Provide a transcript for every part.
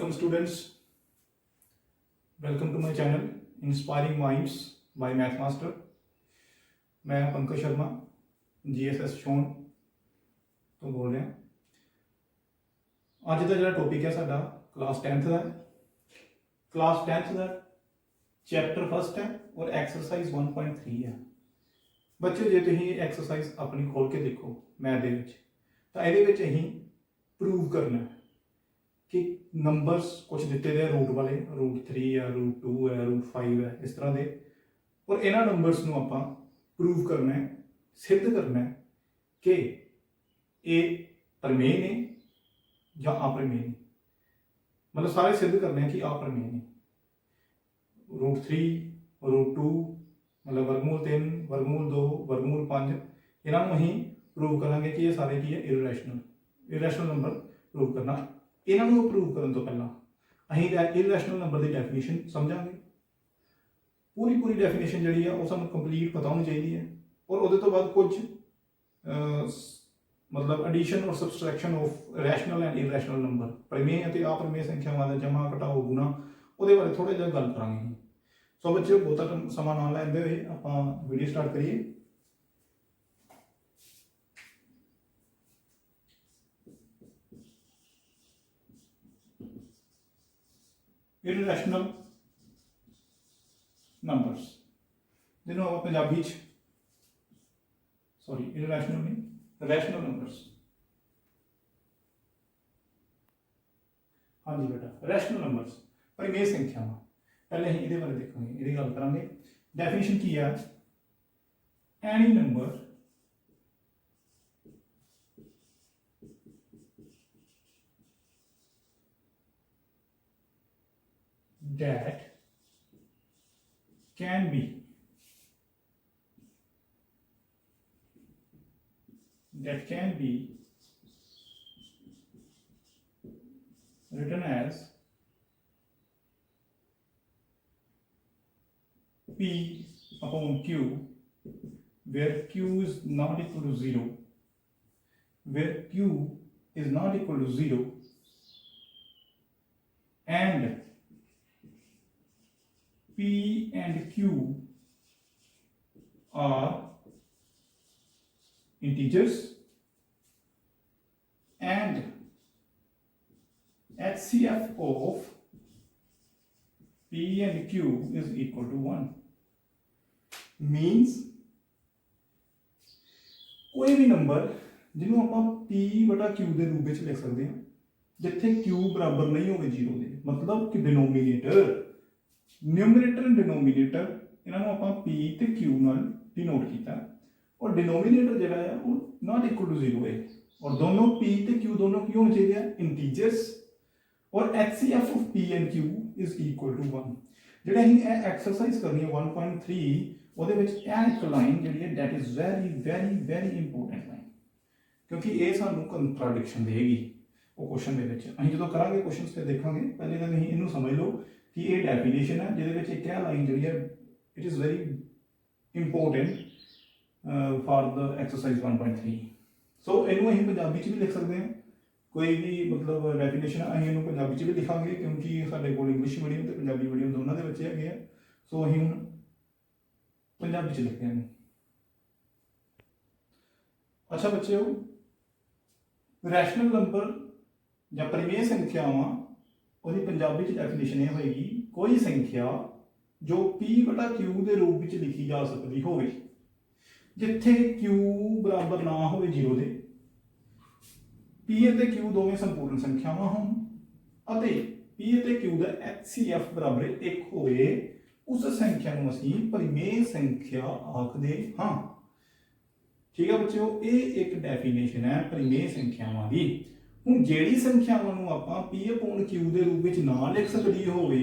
Welcome students, welcome to my channel Inspiring Minds by Math Master। मैं Pankaj Sharma GSS shown तो बोल रहा। ਅੱਜ ਦਾ ਜਿਹੜਾ ਟੌਪਿਕ ਹੈ ਸਾਡਾ ਕਲਾਸ 10th ਦਾ ਕਲਾਸ 10th ਦਾ ਚੈਪਟਰ ਫਸਟ ਹੈ ਔਰ ਐਕਸਰਸਾਈਜ਼ 1.3 ਹੈ। ਬੱਚੇ ਜੇ ਤੁਸੀਂ ਐਕਸਰਸਾਈਜ਼ ਆਪਣੀ ਖੋਲ ਕੇ ਦੇਖੋ ਮੈਥ ਦੇ ਵਿੱਚ ਤਾਂ ਇਹਦੇ ਵਿੱਚ ਅਸੀਂ ਪ੍ਰੂਵ ਕਰਨਾ ਹੈ कि नंबर्स कुछ दिते गए रूट वाले √3 है √2 है √5 है इस तरह के और इन्होंने नंबर्स को आप प्रूव करना है सिद्ध करना है कि ये प्रमेय ने या अप्रमेय ने मतलब सारे सिद्ध करने हैं कि अप्रमेय ने √3 √2 मतलब वर्गमूल 3 वर्गमूल 2 वर्गमूल 5 इन्होंने अं प्रूव करा कि ये सारे की है इरैशनल नंबर प्रूव करना। इन्हों प्रूव करने तो पहला अं इरैशनल नंबर की डेफिनेशन समझांगे पूरी डेफिनेशन जी है वो सानू कंप्लीट पता होनी चाहिए है और वो तो बाद कुछ मतलब एडिशन और subtraction of rational and irrational number प्रमेय और अप्रमेय संख्यावां दा जमा घटाओ गुणा वो बारे थोड़ा जिहा गल करांगे। सो बच्चों बहुता समा ना लैंदे हुए आपां वीडियो स्टार्ट करिए। इरैशनल नंबर्स जिन्होंने आप पंजाबी सॉरी इरैशनल नहीं रैशनल नंबर्स। हाँ जी बेटा रैशनल नंबर्स परिमेय संख्यावां पहले हम ये बारे देखेंगे ये गल करांगे। डेफिनेशन की है any number that can be written as P upon Q where Q is not equal to 0 and P and Q are integers and HCF of P and Q is equal to 1 means कोई भी number जिन्हों आप P बटा Q के रूप में लिख सकते हैं जिथे Q बराबर नहीं होवे 0 के मतलब कि डिनोमीनेटर न्यूमरेटर एंड डिनोमीनेटर इन्होंने आप पी तो क्यू नाल डिनोट किया और डिनोमीनेटर जो है वो नॉट इक्वल टू 0 है और दोनों पी तो क्यू दोनों की होने चाहिए इंटीजर्स और HCF of P and Q is equal to 1। जो एक्सरसाइज करनी है 1.3 वो एक लाइन जी है that is very very very important line क्योंकि ये सानू कंट्राडिक्शन देगी वो क्वेश्चन के जो करा क्वेश्चन से देखा पहले तो इनू समझ लो कि ये डेफिनेशन है जिहदे एक लाइन जी है it is very important for the exercise 1.3। सो इनू अं पंजाबी भी लिख सकते हैं कोई भी मतलब डेफिनेशन अं इनू पंजाबी भी लिखांगे क्योंकि साडे कोल इंग्लिश मीडियम तो पंजाबी मीडियम दोनों के बच्चे है। सो अं हुण पंजाबी लिखते हैं। अच्छा बच्चे रैशनल नंबर या परिमेय संख्यावां ਉਹਦੀ ਪੰਜਾਬੀ ਚ ਡੈਫੀਨੇਸ਼ਨ ਇਹ ਹੋਏਗੀ ਕੋਈ ਸੰਖਿਆ ਜੋ P ਬਟਾ Q ਦੇ ਰੂਪ ਵਿੱਚ ਲਿਖੀ ਜਾ ਸਕਦੀ ਹੋਵੇ ਜਿੱਥੇ Q ਬਰਾਬਰ ਨਾ ਹੋਵੇ 0 ਦੇ P ਅਤੇ Q ਦੋਵੇਂ ਸੰਪੂਰਨ ਸੰਖਿਆਵਾਂ ਹੋਣ ਅਤੇ P ਅਤੇ Q ਦਾ HCF ਬਰਾਬਰ 1 ਹੋਵੇ ਉਸ ਸੰਖਿਆ ਨੂੰ ਅਸੀਂ ਪਰਿਮੇਯ ਸੰਖਿਆ ਆਖਦੇ ਹਾਂ। ਠੀਕ ਹੈ ਬੱਚਿਓ ਇਹ ਇੱਕ ਡੈਫੀਨੇਸ਼ਨ ਹੈ ਪਰਿਮੇਯ ਸੰਖਿਆਵਾਂ ਦੀ। ਹੁਣ ਜਿਹੜੀ ਸੰਖਿਆਵਾਂ ਨੂੰ ਆਪਾਂ P upon Q ਦੇ ਰੂਪ ਵਿੱਚ ਨਾ ਲਿਖ ਸਕਦੀ ਹੋਵੇ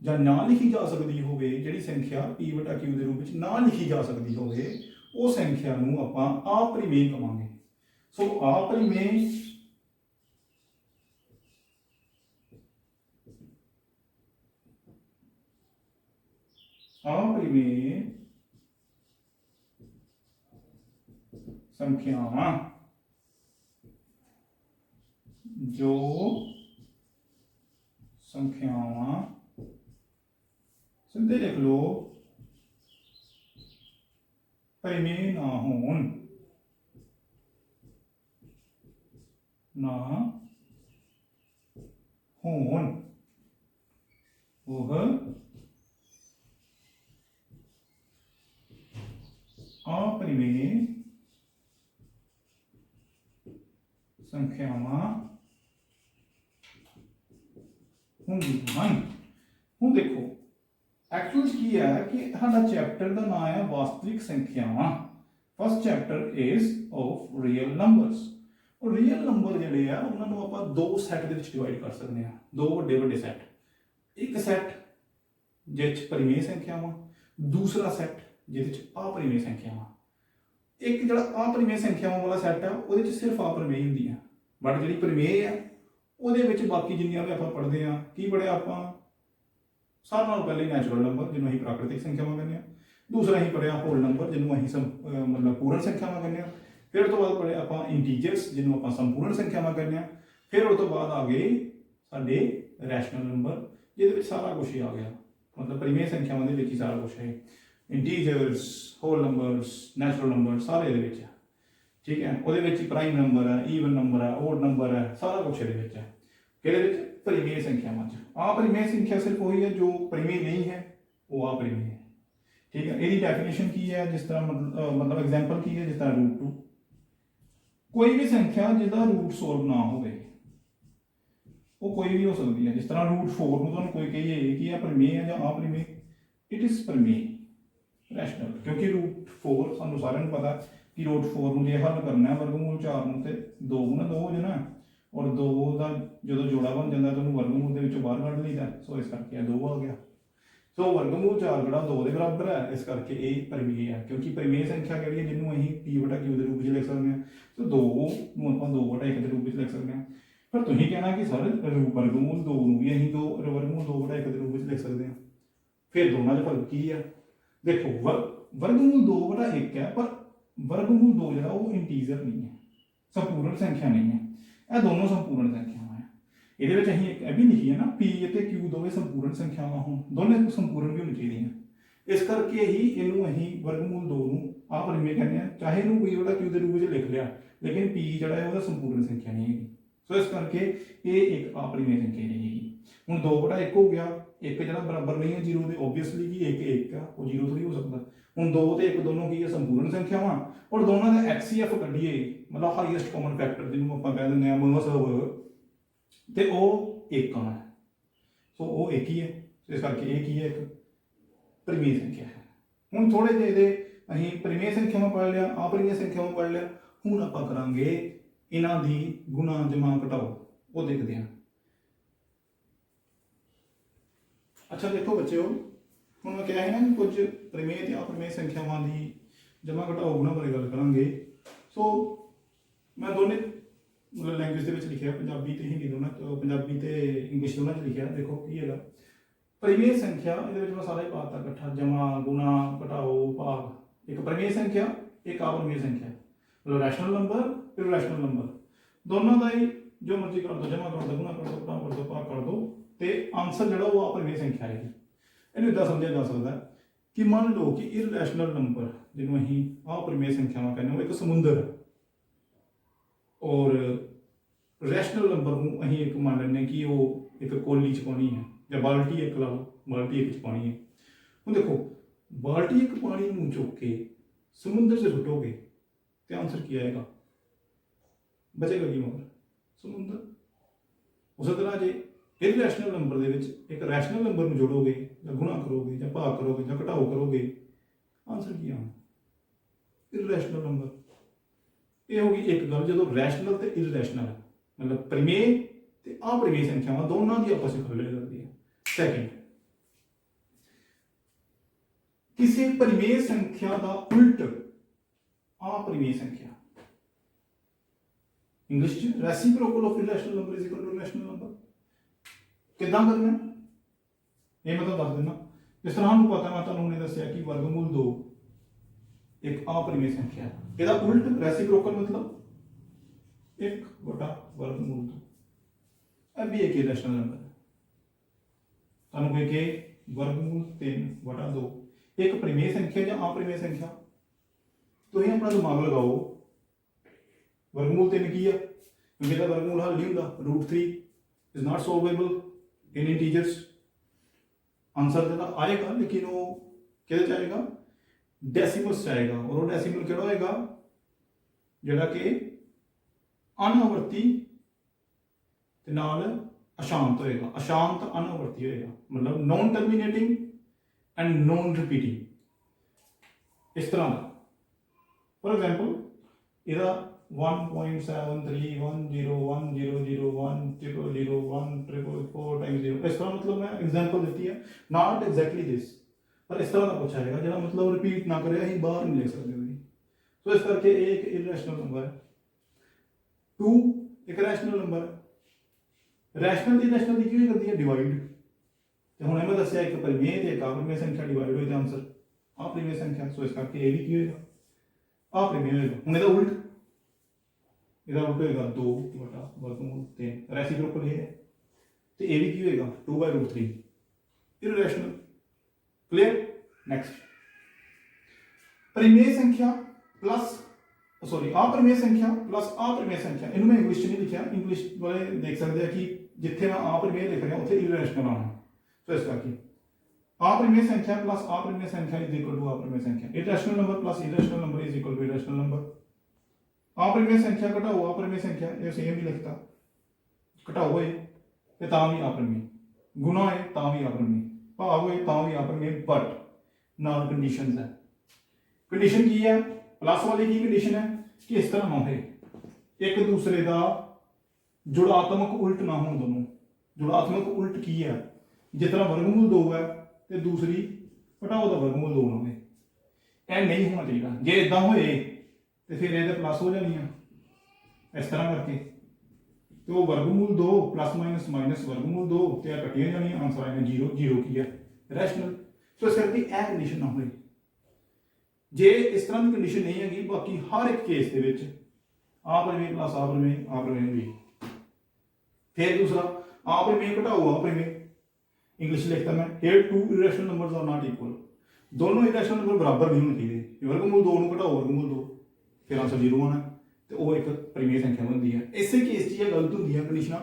ਜਾਂ ਨਾ ਲਿਖੀ ਜਾ ਸਕਦੀ ਹੋਵੇ ਜਿਹੜੀ ਸੰਖਿਆ P ਬਟਾ Q ਦੇ ਰੂਪ ਵਿੱਚ ਨਾ ਲਿਖੀ ਜਾ ਸਕਦੀ ਹੋਵੇ ਉਹ ਸੰਖਿਆ ਨੂੰ ਆਪਾਂ ਆਪਰਿਮੇਯ ਕਹਾਂਗੇ। ਸੋ ਆਪਰਿਮੇਯ संख्यावां जो संख्यावां सीधे लिख लो परिमेय ना होण वह अपरिमेय संख्यावां होंदियां हन। हुण देखो एक्चुअल की है कि साडा चैप्टर का नाम है वास्तविक संख्यावां। First chapter is of real numbers. और रियल नंबर जिहड़े आ उन्हां नूं आपां दो सैट दे विच डिवाइड कर सकते हैं, दो वड्डे वड्डे सैट। एक सैट जिस परिमेय संख्यावां, दूसरा सैट जिहदे च अपरिमेय संख्यावां। एक जिहड़ा अपरिमेय संख्यावां वाला सैट है उहदे च सिर्फ अपरिमेय हुंदी है, बट जिहड़ी परिमेय है उहदे विच बाकी जिन्नियां भी आपां पढ़दे आ की पढ़िया आपां सारे नालों पहले नैचुरल नंबर जिन्हों असीं प्राकृतिक संख्यावां कहने आ, दूसरा असीं पढ़िया होल नंबर जिन्हों असीं मतलब पूर्ण संख्यावां कहने आ, फिर तो बाद पढ़िया आपां इंटीजर्स जिन्हों आपां संपूर्ण संख्यावां कहने आ, फिर उस तो बाद आ गए साडे रैशनल नंबर जिहदे विच सारा कुछ ही आ गया, मतलब परिमेय संख्यावां दे विच ही सारा कुछ है, integers whole numbers natural number सारे इहदे विच है। ठीक है, उहदे विच प्राइम नंबर है, ईवन नंबर है, ओड नंबर है, सारा कुछ इहदे विच है। किहदे विच? परिमेय संख्यावां च। अपरिमेय संख्या सिर्फ वही है जो परिमेय नहीं है, वो अपरिमेय है। ठीक है, इसकी डेफिनेशन की है जिस तरह मतलब एग्जांपल की है जिस तरह √2। कोई भी संख्या जिसका रूट सोल्व ना हो वो कोई भी हो सकती है। जिस तरह √4 ਨੂੰ ਤੁਹਾਨੂੰ कोई कहिए कि यह परिमेय है या अपरिमेय, इट इज परिमेय रैशनल, क्योंकि √4 ਸਾਨੂੰ ਸਾਰਿਆਂ ਨੂੰ ਪਤਾ कि √4 ਨੂੰ ਜੇ ਹੱਲ ਕਰਨਾ ਹੈ वर्गमूल 4 ਨੂੰ ਤੇ 2 गुना 2 ਹੋ ਜਾਣਾ, और 2 का जो जोड़ा बन जाता तो वर्गमूल के बाहर कढ़ लीदा, सो इस करके 2 आ गया। सो वर्गमूल 4 जो 2 के बराबर है, इस करके ये परिमेय है, क्योंकि परिमेय संख्या कही है जिन्होंने अं P/Q के रूप में लिख सकते हैं। तो 2 आप 2/1 के रूप में लिख सकते हैं। पर तुम कहना कि सर वर्गमूल 2 भी अं वर्गमूल 2/1 के रूप में लिख सकते हैं, फिर दोनों का फर्क की है? देखो वर्गमूल 2/1 है, पर वर्गमूल 2 जो इंटीजर नहीं है, संपूर्ण संख्या नहीं है, यह दोनों संपूर्ण संख्यावां है। ये भी लिखी है ना P ਅਤੇ Q दोवें संपूर्ण संख्यावां होण, दोनों संपूर्ण भी होनी चाहिए। इस करके ही इनू असीं वर्गमूल 2 नूं अपरिमेय कहने हैं, चाहे इनू P/Q के रूप में लिख लिया, लेकिन P जिहड़ा है वो संपूर्ण संख्या नहीं है। सो इस करके ये एक अपरिमेय संख्या नहीं है। हुण 2/1 हो गया, एक जिहड़ा बराबर नहीं है 0 के, ओबवियसली कि 1 है, वो 0 थोड़ी हो सकता। हुण 2 ते 1 दोनों की है संपूर्ण संख्यावां, और दोनों का HCF कढीए मतलब हाईएस्ट कॉमन फैक्टर जिन्होंने आप कह दें MSV, तो वो 1 आना है। सो वो 1 ही है, इस करके एक ही है, एक परिमेय संख्या है। हुण थोड़े जे असीं परिमेय संख्यावां पढ़ लिया, अपरिमेय संख्यावां पढ़ लिया, हुण आपां करांगे इन्हां दी गुणा जमा घटाओ, वो देखते हैं। अच्छा देखो बच्चों, हुण मैं कहा है ना कि कुछ परिमेय ते अपरिमेय संख्यावां दी जमा घटाओ गुणा बारे गल करांगे। सो मैं दोनों मतलब लैंग्वेज के लिखा, पंजाबी ते हिंदी दोनों, पंजाबी ते इंग्लिश दोनों लिखा। देखो की है परिमेय संख्या, ये मैं सारा ही पाता इकट्ठा, जमा गुणा घटाओ भाग। एक परिमेय संख्या, एक अपरिमेय संख्या, मतलब रैशनल नंबर फिर रैशनल नंबर, दोनों का ही जो मर्जी कर दो, जमा कर दो, गुणा कर दो, घटाओ कर दो, भाग कर दो, तो आंसर जो वो अपरिमेय संख्या है। इन्हें इदा समझा जा सकता है कि मान लो कि इररैशनल नंबर जिन्हों असीं अपरिमेय संख्यावां कहने, वो एक समुंदर है, और रैशनल नंबर को असीं एक मान लें कि वो एक कोली च पानी है, या बाल्टी एक ला लो, बाल्टी एक पानी है। हुण देखो बाल्टी एक पानी नूं चुक के समुंदर से सुटोगे तो आंसर की आएगा? बचेगा की मगर समुंदर। उस तरह जे इररैशनल नंबर दे विच एक रैशनल नंबर नूं जोड़ोगे, या गुणा करोगे, या भाग करोगे, या घटाओ करोगे, आंसर की आना? Irrational number. ये होगी एक गल, जो रैशनल तो इररैशनल है, मतलब परिमेय ते अपरिमेय संख्यावां दोनों की आपस में खलल करती है। सेकंड, किसी परिमेय संख्या का उल्ट अपरिमेय संख्या, English reciprocal of irrational number is equal to rational number. किदां करना ये मैं दस देना। जिस तरह हम पता, मैं तुहानूं दस्सिया कि वर्गमूल 2 एक अपरिमेय संख्या है, इसका उल्ट रेसिप्रोकल मतलब 1/वर्गमूल 2, अब भी एक इररैशनल नंबर है। ਤੁਹਾਨੂੰ ਕੋਈ ਕਿ ਵਰਗਮੂਲ 3/2 ਇੱਕ ਪਰਿਮੇय ਸੰਖਿਆ ਜਾਂ ਆਪਰਿਮੇय ਸੰਖਿਆ ਤੁਸੀਂ ਆਪਣਾ ਦਿਮਾਗ ਲਗਾਓ ਵਰਗਮੂਲ 3 ਕੀ ਆ ਕਿਉਂਕਿ ਇਹਦਾ ਵਰਗਮੂਲ ਹੱਲ ਨਹੀਂ ਹੁੰਦਾ √3 is not solvable in integers answer ਜਿਹੜਾ ਆਏਗਾ ਲੇਕਿਨ ਉਹ ਕਿਹਦੇ ਚ ਆਏਗਾ ਡੈਸੀਮਲਸ ਚ ਆਏਗਾ ਔਰ ਉਹ ਡੈਸੀਮਲ ਕਿਹੜਾ ਹੋਏਗਾ ਜਿਹੜਾ ਕਿ ਅਨਾਵਰਤੀ ਤੇ ਨਾਲ ਅਸ਼ਾਂਤ ਹੋਏਗਾ ਅਸ਼ਾਂਤ ਅਨਾਵਰਤੀ ਹੋਏਗਾ ਮਤਲਬ ਨॉन ਟਰਮੀਨੇਟਿੰਗ ਐਂਡ ਨॉन ਰਿਪੀਟਿੰਗ ਇਸ ਤਰ੍ਹਾਂ ਦਾ ਫॉर एग्जांपल ਇਹਦਾ 1.731001001001044 टाइम्स 0 इस तरह मतलब मैं एग्जांपल देती है नॉट एग्जैक्टली दिस पर इस तरह का पूछा जाएगा जो मतलब रिपीट ना करे ਅਸੀਂ ਬਾਹਰ ਨਹੀਂ ਲਿਖ ਸਕਦੇ ਤੁਸੀਂ ਸੋ ਇਸ ਕਰਕੇ ਇਹ ਇੱਕ ਇਰੈਸ਼ਨਲ ਨੰਬਰ ਹੈ 2 ਇੱਕ ਰੈਸ਼ਨਲ ਨੰਬਰ ਹੈ ਰੈਸ਼ਨਲ ਦੀ ਕੀ ਕਰਦੀ ਹੈ ਡਿਵਾਈਡ ਤੇ ਹੁਣ ਮੈਂ ਦੱਸਿਆ ਇੱਕ ਪਰਿਮੇय ਤੇ ਇੱਕ ਆਪਰਿਮੇय ਸੰਖਿਆ ਡਿਵਾਈਡ ਹੋਏ ਤਾਂ ਆਨਸਰ ਆਪਰਿਮੇय ਸੰਖਿਆ ਸੋ ਇਸ ਕਰਕੇ ਇਹ ਵੀ ਕੀ ਹੋਏਗਾ ਆਪਰਿਮੇय ਹੋਏਗਾ ਹੁਣ ਇਹਦਾ ਉਲਟ ਇਹਦਾ ਉਲਟ ਹੋਏਗਾ 2/√3 ਰੈਸੀਪ੍ਰੋਕਲ ਇਹ ਹੈ ਤੇ ਇਹ ਵੀ ਕੀ ਹੋਏਗਾ 2/√3 ਇਰਰੈਸ਼ਨਲ क्लियर नेक्स्ट परिमेय संख्या प्लस सॉरी अपरिमेय संख्या प्लस अपरिमेय संख्या इन्होंने इंग्लिश नहीं लिखा इंग्लिश वाले देख सकते हैं कि जिथे मैं अपरिमेय लिख रहा उत्थे इररेशनल आना सो इस करके अपरिमेय संख्या प्लस अपरिमेय संख्या इज इक्वल टू अपरिमेय संख्या irrational number plus irrational number is equal to irrational number अपरिमेय संख्या घटाओ अपरिमेय संख्या ये सेम ही लिखता घटाओ है ते तां भी अपरिमेय गुणा है तां भी अपरिमेय भाव होए तां भी अपरिमेय बट नाल कंडीशंस है कंडीशन की है प्लस वाली की कंडीशन है कि इस तरह ना हो एक दूसरे का जुड़ात्मक उल्ट ना हो दोनों जुड़ात्मक उल्ट की है जिस तरह वर्गमूल 2 है तो दूसरी घटाओ का वर्गमूल 2 ना हो यह नहीं होना चाहिए जे इदा होए तो फिर ये प्लस हो जानी है इस तरह करके तो वर्गमूल 2 प्लस माइनस माइनस वर्गमूल 2 तो कटिया जानी आंसर आएगा 0 0 की है रैशनल सो इस करके यह कंडीशन ना होए जे इस तरह की कंडीशन नहीं हैगी बाकी हर एक केस के विच अपरिमेय प्लस अपरिमेय भी फिर दूसरा अपरिमेय घटाओ अपरिमेय इंग्लिश लिखता मैं here two irrational numbers are not equal दोनों irrational नंबर बराबर नहीं होने चाहिए वर्गमूल 2 ਨੂੰ घटाओ वर्गमूल 2 फिर आंसर 0 आना ਤੇ ਉਹ ਇੱਕ ਪਰਿਮੇय ਸੰਖਿਆ ਬਣਦੀ ਹੈ ਇਸੇ ਕੇਸ 'ਚ ਇਹ ਗਲਤ ਹੁੰਦੀ ਹੈ ਕੰਡੀਸ਼ਨਾਂ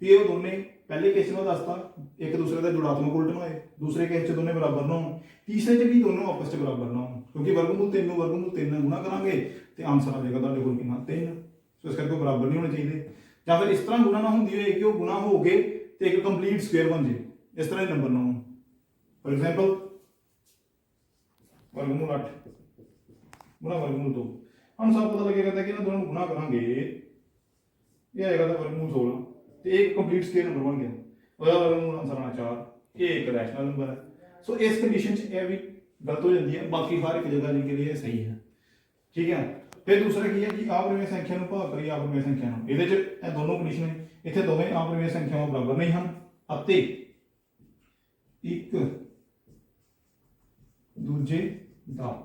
ਵੀ ਇਹ ਦੋਨੇ ਪਹਿਲੇ ਕੇਸ 'ਚ ਮੈਂ ਦੱਸਤਾ ਇੱਕ ਦੂਸਰੇ ਦਾ ਜੁੜਾਤਮਕ ਉਲਟ ਨਾ ਹੋਏ ਦੂਸਰੇ ਕੇਸ 'ਚ ਦੋਨੇ ਬਰਾਬਰ ਨਾ ਹੋਣ ਤੀਸਰੇ 'ਚ ਵੀ ਦੋਨੋਂ ਆਪਸ 'ਚ ਬਰਾਬਰ ਨਾ ਹੋਣ ਕਿਉਂਕਿ ਵਰਗਮੂਲ 3 ਨੂੰ ਵਰਗਮੂਲ 3 ਨਾਲ ਗੁਣਾ ਕਰਾਂਗੇ ਤੇ ਆਨਸਰ ਆ ਜਾਏਗਾ ਤੁਹਾਡੇ ਕੋਲ ਕਿੰਨਾ 3 ਸੋ ਇਸ ਕਰਕੇ ਬਰਾਬਰ ਨਹੀਂ ਹੋਣੇ ਚਾਹੀਦੇ ਜਾਂ ਫਿਰ ਇਸ ਤਰ੍ਹਾਂ ਗੁਣਾ ਨਾ ਹੁੰਦੀ ਹੋਏ ਕਿ ਉਹ ਗੁਣਾ ਹੋ ਗਏ ਤੇ ਇੱਕ ਕੰਪਲੀਟ ਸਕੁਅਰ ਬਣ ਜੇ ਇਸ ਤਰ੍ਹਾਂ ਹੀ ਨੰਬਰ ਨਾ ਹੋਣ ਫॉर एग्जांपल वर्गमूल 8 गुणा वर्गमूल 2 हम सब पता लगेगा कि ना दोनों गुना करेंगे ये आएगा तो वर्गमूल 16 तो एक कंप्लीट स्क्वायर नंबर बन गया ਉਹਦਾ वर्गमूल आंसर आना 4 ये एक रैशनल नंबर है सो इस कंडीशन च ये भी गलत हो जाती है बाकी हर एक जगह के लिए सही है ठीक है फिर दूसरा की है कि अपरिमेय संख्या ਨੂੰ ਭਾਗ ਕਰੀਏ अपरिमेय संख्या ਨੂੰ ਇਹਦੇ ਚ ਇਹ ਦੋਨੋਂ ਕੰਡੀਸ਼ਨ ਹੈ ਇੱਥੇ ਦੋਵੇਂ अपरिमेय ਸੰਖਿਆਵਾਂ ਬਰਾਬਰ ਨਹੀਂ ਹਨ ਅਤੇ ਇੱਕ ਦੂਜੇ ਦਾ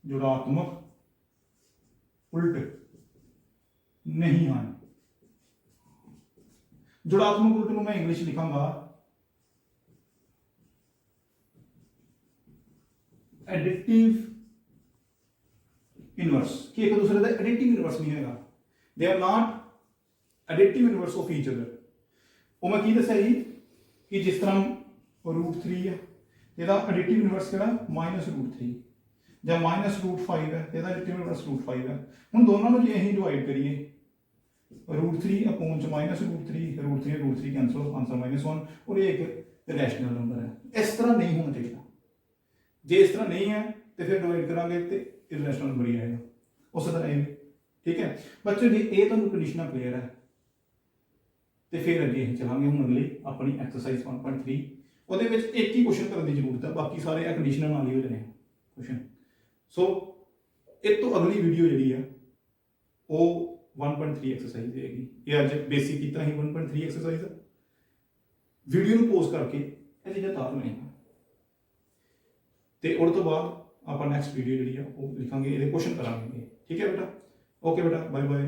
जुड़ात्मक उल्ट नहीं है जुड़ात्मक उल्ट को मैं इंग्लिश लिखांगा एडिटिव इनवर्स कि एक दूसरे का एडिटिव इनवर्स नहीं है they are not additive inverse of each other वो मैं की दस्या ही कि जिस तरह √3 है ਇਹਦਾ एडिटिव इनवर्स ਕਿਹੜਾ -√3 ਜਾਂ -√5 ਹੈ ਇਹਦਾ ਐਡੀਟਿਵ ਇਨਵਰਸ √5 ਹੈ ਹੁਣ ਦੋਨਾਂ ਨੂੰ ਜੇ ਅਸੀਂ ਡਿਵਾਈਡ ਕਰੀਏ √3 ਅਪੋਨ ਚ -√3 ਕੈਂਸਲ ਆਨਸਰ -1 ਔਰ ਇਹ ਇੱਕ ਰੈਸ਼ਨਲ ਨੰਬਰ ਹੈ ਇਸ ਤਰ੍ਹਾਂ ਨਹੀਂ ਹੋਣਾ ਚਾਹੀਦਾ ਜੇ ਇਸ ਤਰ੍ਹਾਂ ਨਹੀਂ ਹੈ ਤੇ ਫਿਰ ਡਿਵਾਈਡ ਕਰਾਂਗੇ ਤੇ ਇਰਰੈਸ਼ਨਲ ਨੰਬਰ ਹੀ ਆਏਗਾ ਉਸੇ ਤਰ੍ਹਾਂ ਇਹ ਠੀਕ ਹੈ ਬੱਚੇ ਜੀ ਇਹ ਤੁਹਾਨੂੰ ਕੰਡੀਸ਼ਨਾਂ ਕਲੀਅਰ ਹੈ ਤੇ ਫਿਰ ਅੱਗੇ ਅਸੀਂ ਚਲਾਂਗੇ ਹੁਣ ਅਗਲੀ ਆਪਣੀ ਐਕਸਰਸਾਈਜ਼ 1.3 ਉਹਦੇ ਵਿੱਚ ਇੱਕ ਹੀ ਕੁਐਸਚਨ ਕਰਨ ਦੀ ਜ਼ਰੂਰਤ ਹੈ ਬਾਕੀ ਸਾਰੇ ਇਹ ਕੰਡੀਸ਼ਨਾਂ ਨਾਲ ਹੀ ਹੋ ਜਾਣੇ ਕੁਐਸਚਨ सो एक तो अगली वीडियो जी है वो 1.3 एक्सरसाइज रहेगी ये अज बेसिक किया ही 1.3 एक्सरसाइज वीडियो को पोज करके ये चीज़ें तार लेंगे तो उस तो बाद आप नैक्सट वीडियो जी लिखा ये क्वेश्चन करा ठीक है बेटा ओके बेटा बाय बाय।